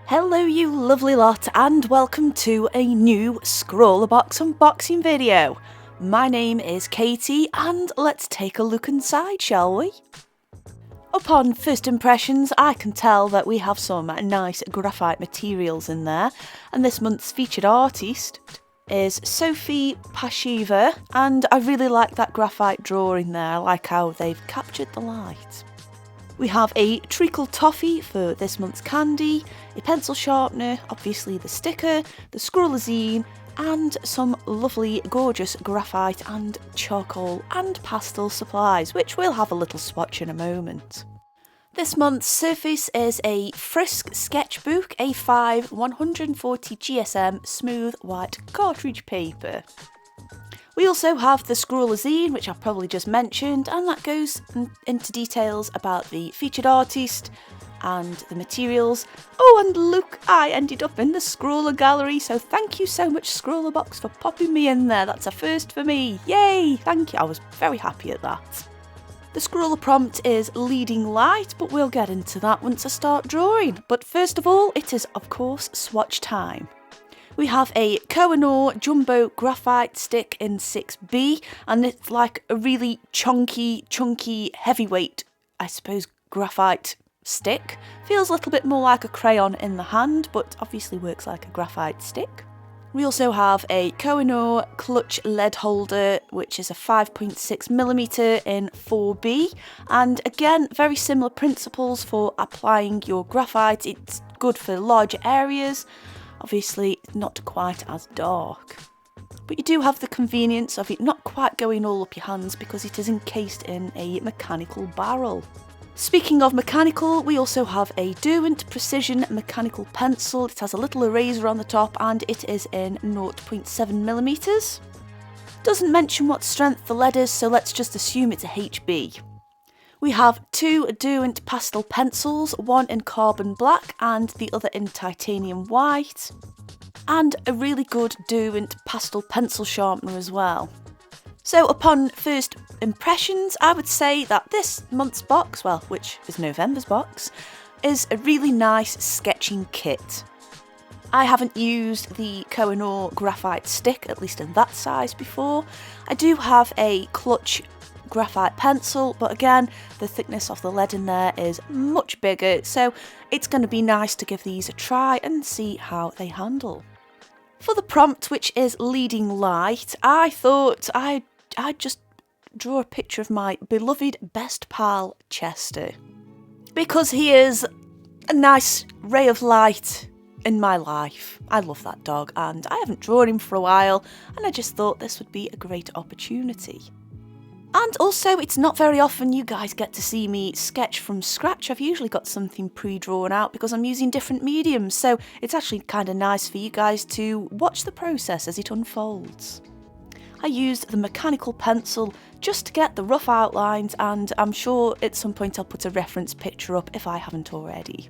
Hello you lovely lot and welcome to a new Scrawlrbox unboxing video. My name is Katie and let's take a look inside, shall we? Upon first impressions I can tell that we have some nice graphite materials in there, and this month's featured artist is Sophie Pashiva, and I really like that graphite drawing there. I like how they've captured the light. We have a treacle toffee for this month's candy, a pencil sharpener, obviously the sticker, the scrollazine, and some lovely gorgeous graphite and charcoal and pastel supplies, which we'll have a little swatch in a moment. This month's surface is a Frisk Sketchbook A5 140 GSM smooth white cartridge paper. We also have the scrollazine, which I've probably just mentioned, and that goes into details about the featured artist and the materials. Oh, and look, I ended up in the Scrawler gallery, so thank you so much Scrawlrbox for popping me in there. That's a first for me. Yay, thank you. I was very happy at that. The Scrawler prompt is leading light, but we'll get into that once I start drawing. But first of all, it is of course swatch time. We have a Koh-i-Noor Jumbo Graphite Stick in 6B, and it's like a really chunky, heavyweight, I suppose, graphite stick. Feels a little bit more like a crayon in the hand, but obviously works like a graphite stick. We also have a Koh-i-Noor Clutch Lead Holder, which is a 5.6mm in 4B, and again, very similar principles for applying your graphite. It's good for larger areas. Obviously not quite as dark, but you do have the convenience of it not quite going all up your hands because it is encased in a mechanical barrel. Speaking of mechanical, we also have a Derwent Precision mechanical pencil. It has a little eraser on the top and it is in 0.7mm. Doesn't mention what strength the lead is, so let's just assume it's a HB. We have two Derwent pastel pencils, one in carbon black and the other in titanium white, and a really good Derwent pastel pencil sharpener as well. So upon first impressions, I would say that this month's box, well, which is November's box, is a really nice sketching kit. I haven't used the Koh-i-Noor graphite stick, at least in that size, before. I do have a Clutch graphite pencil, but again, the thickness of the lead in there is much bigger, so it's going to be nice to give these a try and see how they handle. For the prompt, which is leading light, I thought I'd just draw a picture of my beloved best pal Chester, because he is a nice ray of light in my life. I love that dog and I haven't drawn him for a while, and I just thought this would be a great opportunity. And also, it's not very often you guys get to see me sketch from scratch. I've usually got something pre-drawn out because I'm using different mediums, so it's actually kind of nice for you guys to watch the process as it unfolds. I used the mechanical pencil just to get the rough outlines, and I'm sure at some point I'll put a reference picture up if I haven't already.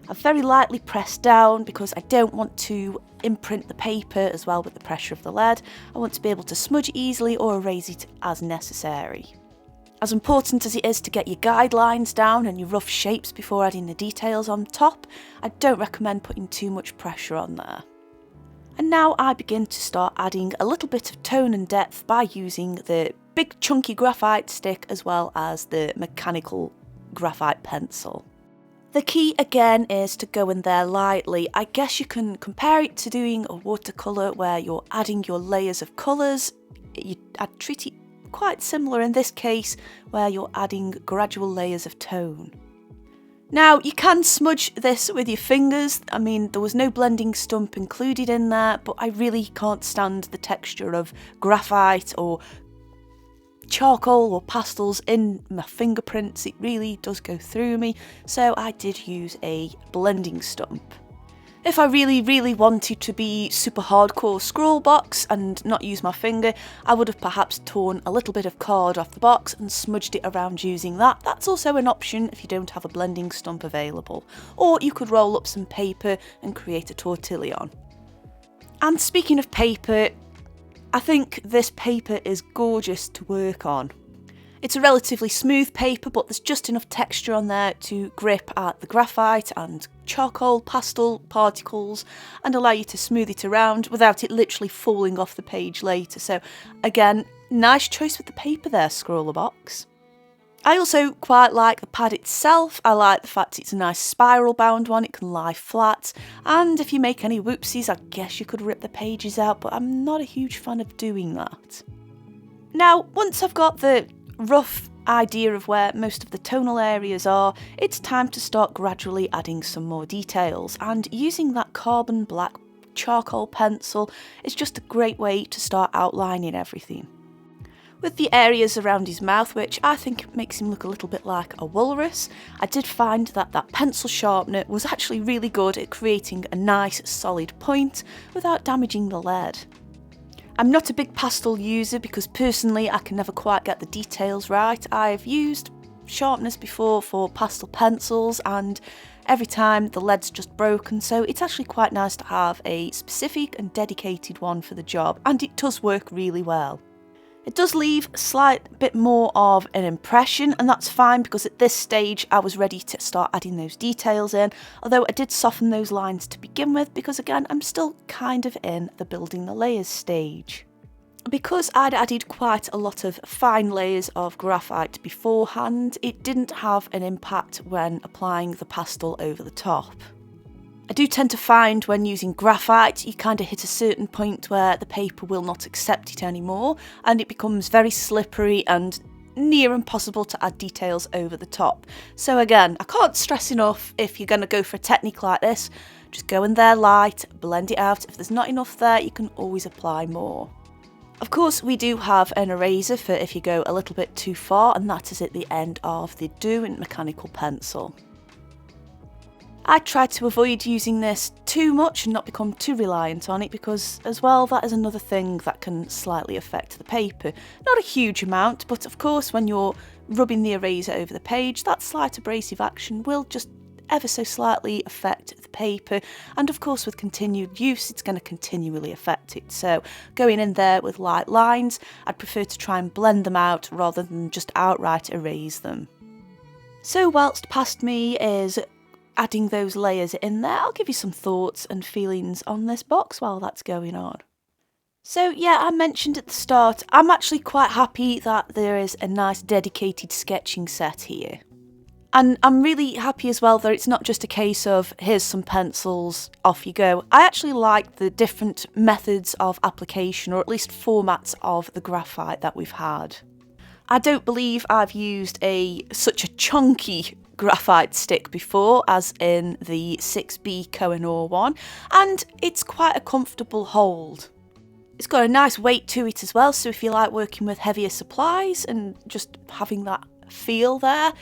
I've very lightly pressed down because I don't want to imprint the paper as well with the pressure of the lead. I want to be able to smudge easily or erase it as necessary. As important as it is to get your guidelines down and your rough shapes before adding the details on top, I don't recommend putting too much pressure on there. And now I begin to start adding a little bit of tone and depth by using the big chunky graphite stick as well as the mechanical graphite pencil. The key again is to go in there lightly. I guess you can compare it to doing a watercolour where you're adding your layers of colours. I'd treat it quite similar in this case where you're adding gradual layers of tone. Now you can smudge this with your fingers. I mean, there was no blending stump included in there, but I really can't stand the texture of graphite or charcoal or pastels in my fingerprints. It really does go through me, so I did use a blending stump. If I really wanted to be super hardcore Scrawlrbox and not use my finger, I would have perhaps torn a little bit of card off the box and smudged it around using that. That's also an option if you don't have a blending stump available. Or you could roll up some paper and create a tortillon. And speaking of paper, I think this paper is gorgeous to work on. It's a relatively smooth paper, but there's just enough texture on there to grip at the graphite and charcoal pastel particles and allow you to smooth it around without it literally falling off the page later. So again, nice choice with the paper there, Scrawlrbox. I also quite like the pad itself. I like the fact it's a nice spiral bound one, it can lie flat, and if you make any whoopsies, I guess you could rip the pages out, but I'm not a huge fan of doing that. Now, once I've got the rough idea of where most of the tonal areas are, it's time to start gradually adding some more details, and using that carbon black charcoal pencil is just a great way to start outlining everything. With the areas around his mouth, which I think makes him look a little bit like a walrus, I did find that that pencil sharpener was actually really good at creating a nice solid point without damaging the lead. I'm not a big pastel user because personally I can never quite get the details right. I've used sharpeners before for pastel pencils and every time the lead's just broken, so it's actually quite nice to have a specific and dedicated one for the job, and it does work really well. It does leave a slight bit more of an impression, and that's fine because at this stage I was ready to start adding those details in, although I did soften those lines to begin with because again I'm still kind of in the building the layers stage. Because I'd added quite a lot of fine layers of graphite beforehand, it didn't have an impact when applying the pastel over the top. I do tend to find when using graphite, you kind of hit a certain point where the paper will not accept it anymore and it becomes very slippery and near impossible to add details over the top. So again, I can't stress enough, if you're going to go for a technique like this, just go in there light, blend it out. If there's not enough there, you can always apply more. Of course, we do have an eraser for if you go a little bit too far, and that is at the end of the Do in mechanical pencil. I try to avoid using this too much and not become too reliant on it because as well that is another thing that can slightly affect the paper. Not a huge amount, but of course when you're rubbing the eraser over the page, that slight abrasive action will just ever so slightly affect the paper, and of course with continued use it's going to continually affect it. So going in there with light lines, I'd prefer to try and blend them out rather than just outright erase them. So whilst past me is adding those layers in there, I'll give you some thoughts and feelings on this box while that's going on. So yeah, I mentioned at the start, I'm actually quite happy that there is a nice dedicated sketching set here. And I'm really happy as well that it's not just a case of here's some pencils, off you go. I actually like the different methods of application, or at least formats of the graphite that we've had. I don't believe I've used such a chunky graphite stick before, as in the 6B Kohinoor one, and it's quite a comfortable hold. It's got a nice weight to it as well, so if you like working with heavier supplies and just having that feel there,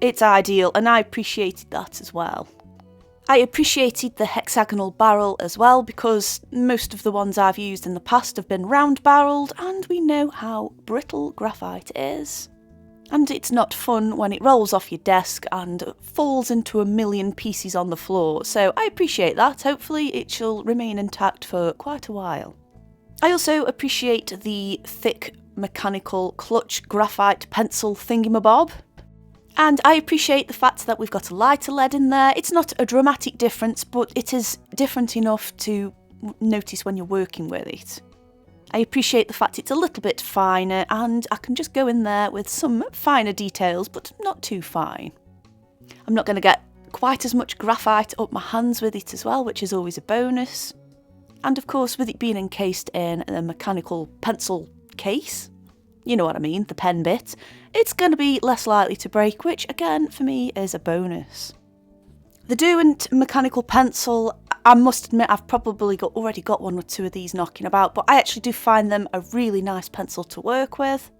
it's ideal, and I appreciated that as well. I appreciated the hexagonal barrel as well because most of the ones I've used in the past have been round barreled and we know how brittle graphite is. And it's not fun when it rolls off your desk and falls into a million pieces on the floor, so I appreciate that. Hopefully it shall remain intact for quite a while. I also appreciate the thick mechanical clutch graphite pencil thingamabob. And I appreciate the fact that we've got a lighter lead in there. It's not a dramatic difference, but it is different enough to notice when you're working with it. I appreciate the fact it's a little bit finer and I can just go in there with some finer details, but not too fine. I'm not going to get quite as much graphite up my hands with it as well, which is always a bonus. And of course, with it being encased in a mechanical pencil case, you know what I mean, the pen bit, it's going to be less likely to break, which again for me is a bonus. The Derwent mechanical pencil, I must admit I've probably already got one or two of these knocking about, but I actually do find them a really nice pencil to work with.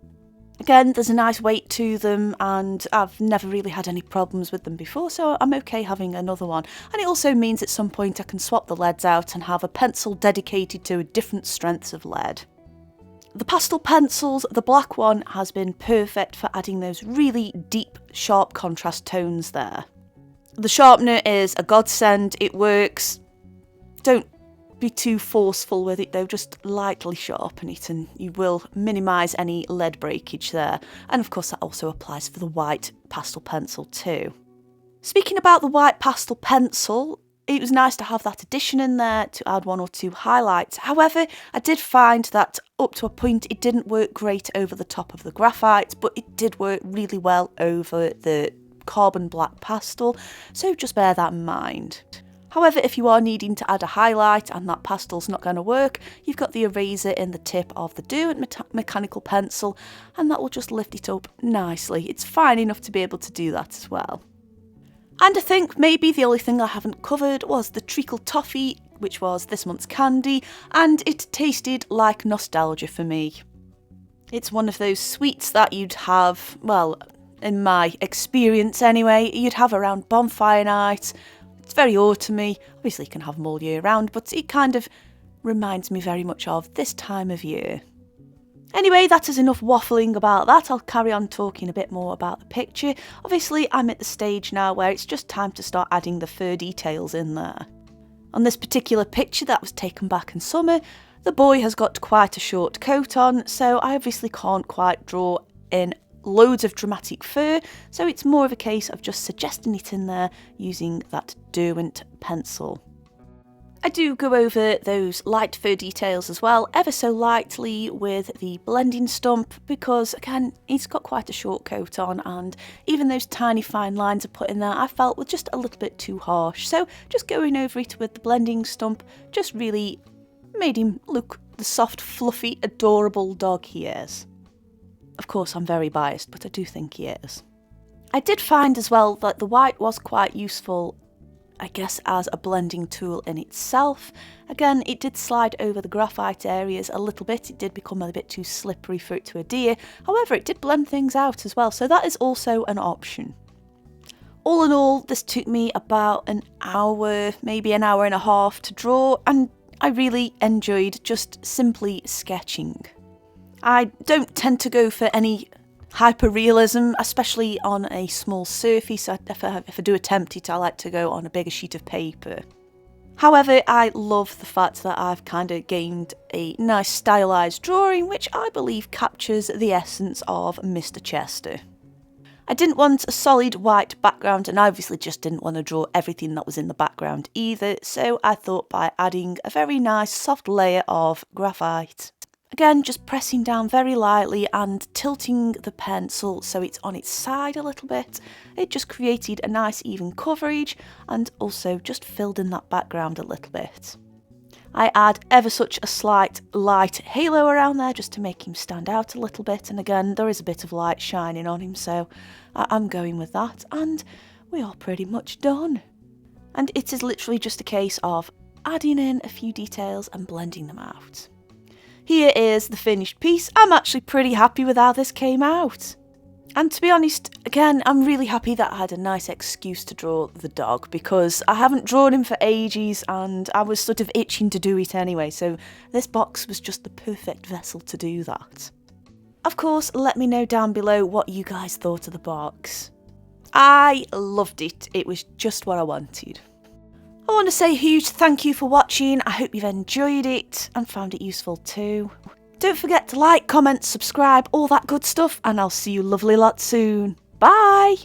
Again, there's a nice weight to them and I've never really had any problems with them before, so I'm okay having another one. And it also means at some point I can swap the leads out and have a pencil dedicated to different strengths of lead. The pastel pencils, the black one has been perfect for adding those really deep, sharp contrast tones there. The sharpener is a godsend, it works. Don't be too forceful with it though, just lightly sharpen it and you will minimise any lead breakage there. And of course that also applies for the white pastel pencil too. Speaking about the white pastel pencil, it was nice to have that addition in there to add 1 or 2 highlights. However, I did find that up to a point it didn't work great over the top of the graphite, but it did work really well over the carbon black pastel, so just bear that in mind. However, if you are needing to add a highlight and that pastel's not going to work, you've got the eraser in the tip of the Derwent mechanical pencil, and that will just lift it up nicely. It's fine enough to be able to do that as well. And I think maybe the only thing I haven't covered was the treacle toffee, which was this month's candy, and it tasted like nostalgia for me. It's one of those sweets that you'd have, well, in my experience anyway, you'd have around bonfire night. It's very autumny. Obviously you can have them all year round, but it kind of reminds me very much of this time of year. Anyway, that is enough waffling about that. I'll carry on talking a bit more about the picture. Obviously, I'm at the stage now where it's just time to start adding the fur details in there. On this particular picture that was taken back in summer, the boy has got quite a short coat on, so I obviously can't quite draw in loads of dramatic fur, so it's more of a case of just suggesting it in there using that Derwent pencil. I do go over those light fur details as well, ever so lightly with the blending stump, because again, he's got quite a short coat on, and even those tiny fine lines are put in there I felt were just a little bit too harsh, so just going over it with the blending stump just really made him look the soft, fluffy, adorable dog he is. Of course, I'm very biased, but I do think he is. I did find as well that the white was quite useful, I guess, as a blending tool in itself. Again, it did slide over the graphite areas a little bit. It did become a bit too slippery for it to adhere. However, it did blend things out as well, so that is also an option. All in all, this took me about an hour, maybe an hour and a half to draw, and I really enjoyed just simply sketching. I don't tend to go for any hyper-realism, especially on a small surface. If I do attempt it, I like to go on a bigger sheet of paper. However, I love the fact that I've kind of gained a nice stylised drawing, which I believe captures the essence of Mr. Chester. I didn't want a solid white background, and I obviously just didn't want to draw everything that was in the background either, so I thought by adding a very nice soft layer of graphite, again, just pressing down very lightly and tilting the pencil so it's on its side a little bit, it just created a nice even coverage and also just filled in that background a little bit. I add ever such a slight light halo around there just to make him stand out a little bit, and again there is a bit of light shining on him, so I'm going with that, and we are pretty much done. And it is literally just a case of adding in a few details and blending them out. Here is the finished piece. I'm actually pretty happy with how this came out. And to be honest, again, I'm really happy that I had a nice excuse to draw the dog, because I haven't drawn him for ages and I was sort of itching to do it anyway, so this box was just the perfect vessel to do that. Of course, let me know down below what you guys thought of the box. I loved it. It was just what I wanted. I want to say a huge thank you for watching. I hope you've enjoyed it and found it useful too. Don't forget to like, comment, subscribe, all that good stuff, and I'll see you lovely lot soon. Bye!